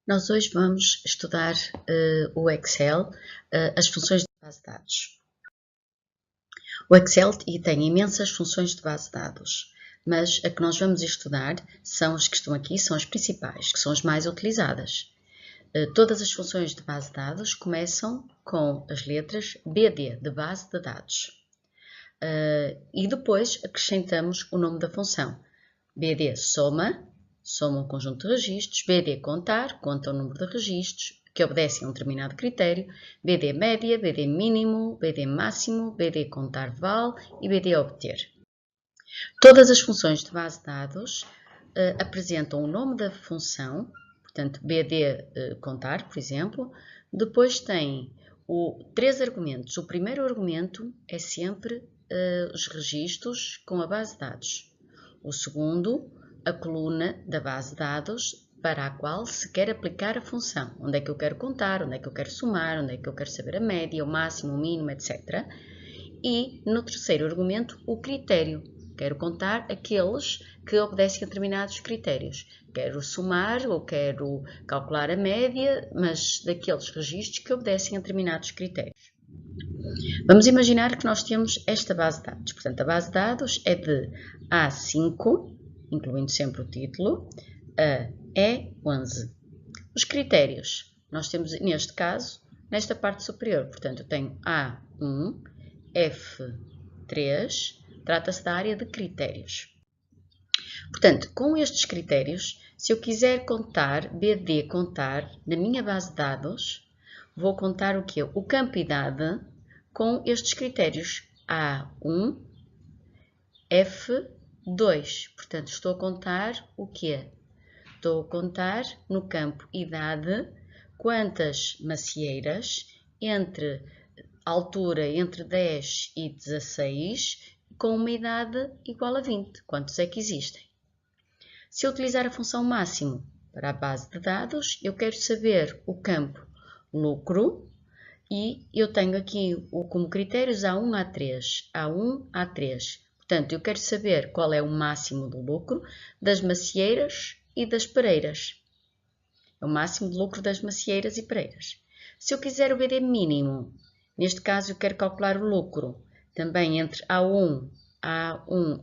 Nós hoje vamos estudar o Excel, as funções de base de dados. O Excel tem imensas funções de base de dados, mas a que nós vamos estudar são as que estão aqui, são as principais, que são as mais utilizadas. Todas as funções de base de dados começam com as letras BD, de base de dados. E depois acrescentamos o nome da função. BD soma um conjunto de registros, BD contar, conta o número de registros que obedecem a um determinado critério, BD média, BD mínimo, BD máximo, BD contar val e BD obter. Todas as funções de base de dados apresentam o nome da função, portanto BD contar, por exemplo, depois tem três argumentos. O primeiro argumento é sempre os registros com a base de dados. O segundo, a coluna da base de dados para a qual se quer aplicar a função. Onde é que eu quero contar, onde é que eu quero somar, onde é que eu quero saber a média, o máximo, o mínimo, etc. E no terceiro argumento, o critério. Quero contar aqueles que obedecem a determinados critérios. Quero somar ou quero calcular a média, mas daqueles registros que obedecem a determinados critérios. Vamos imaginar que nós temos esta base de dados. Portanto, a base de dados é de A5, incluindo sempre o título, a E11. Os critérios, nós temos neste caso, nesta parte superior. Portanto, eu tenho A1, F3, trata-se da área de critérios. Portanto, com estes critérios, se eu quiser contar, BD contar, na minha base de dados, vou contar o quê? O campo idade com estes critérios A1, F2. Portanto, estou a contar o quê? Estou a contar no campo idade quantas macieiras entre altura entre 10 e 16 com uma idade igual a 20. Quantos é que existem? Se eu utilizar a função máximo para a base de dados, eu quero saber o campo lucro e eu tenho aqui como critérios A1, A3, A1, A3. Portanto, eu quero saber qual é o máximo do lucro das macieiras e das pereiras. É o máximo de lucro das macieiras e pereiras. Se eu quiser o BD mínimo, neste caso eu quero calcular o lucro também entre A1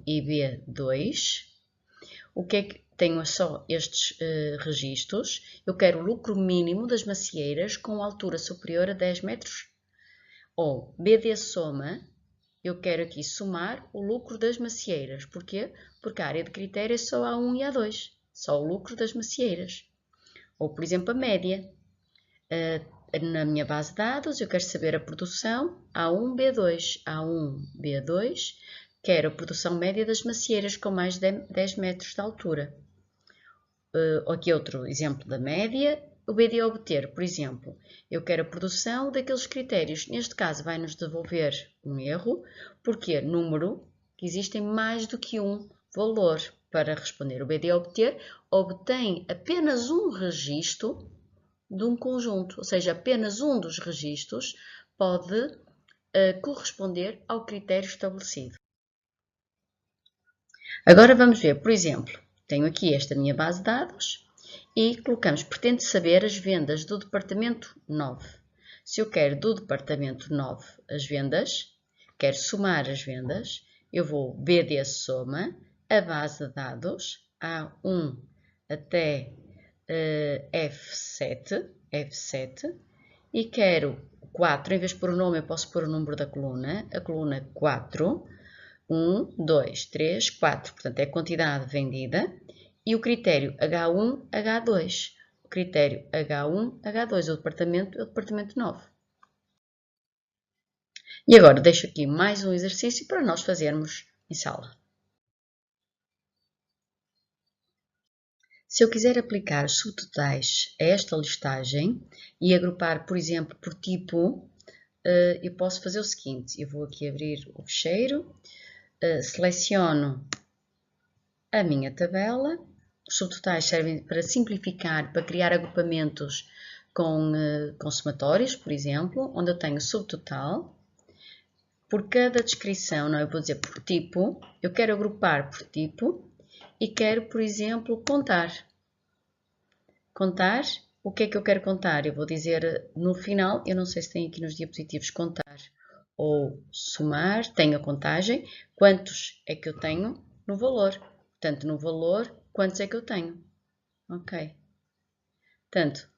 e B2. O que é que tenho só estes registros? Eu quero o lucro mínimo das macieiras com altura superior a 10 metros. Ou BD soma, eu quero aqui somar o lucro das macieiras. Porquê? Porque a área de critério é só A1 e A2. Só o lucro das macieiras. Ou, por exemplo, a média. Na minha base de dados, eu quero saber a produção A1, B2. A1, B2, quero a produção média das macieiras com mais de 10 metros de altura. Aqui outro exemplo da média. O BD obter, por exemplo, eu quero a produção daqueles critérios. Neste caso, vai nos devolver um erro, porque número que existem mais do que um valor. Para responder o BD obter, obtém apenas um registro de um conjunto, ou seja, apenas um dos registros pode corresponder ao critério estabelecido. Agora vamos ver, por exemplo, tenho aqui esta minha base de dados e colocamos, pretende saber as vendas do departamento 9. Se eu quero do departamento 9 as vendas, quero somar as vendas, eu vou BD soma, a base de dados, A1 até F7, e quero 4, em vez de pôr o nome eu posso pôr o número da coluna, a coluna 4, 1, 2, 3, 4, portanto é a quantidade vendida, e o critério H1, H2, o critério H1, H2, o departamento 9. E agora deixo aqui mais um exercício para nós fazermos em sala. Se eu quiser aplicar os subtotais a esta listagem e agrupar, por exemplo, por tipo, eu posso fazer o seguinte, eu vou aqui abrir o fecheiro, seleciono a minha tabela, os subtotais servem para simplificar, para criar agrupamentos com somatórios, por exemplo, onde eu tenho subtotal. Por cada descrição, não, eu vou dizer por tipo, eu quero agrupar por tipo e quero, por exemplo, contar. Contar O que é que eu quero contar? Eu vou dizer no final, eu não sei se tem aqui nos diapositivos contar ou somar, tenho a contagem, quantos é que eu tenho no valor. Portanto, no valor, quantos é que eu tenho? Ok. Portanto,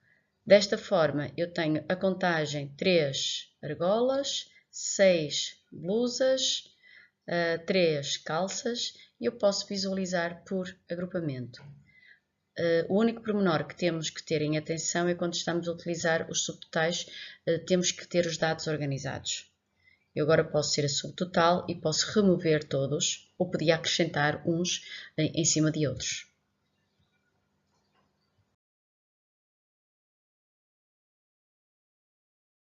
desta forma, eu tenho a contagem 3 argolas, 6 blusas, 3 calças e eu posso visualizar por agrupamento. O único pormenor que temos que ter em atenção é quando estamos a utilizar os subtotais, temos que ter os dados organizados. Eu agora posso ser a subtotal e posso remover todos ou podia acrescentar uns em cima de outros.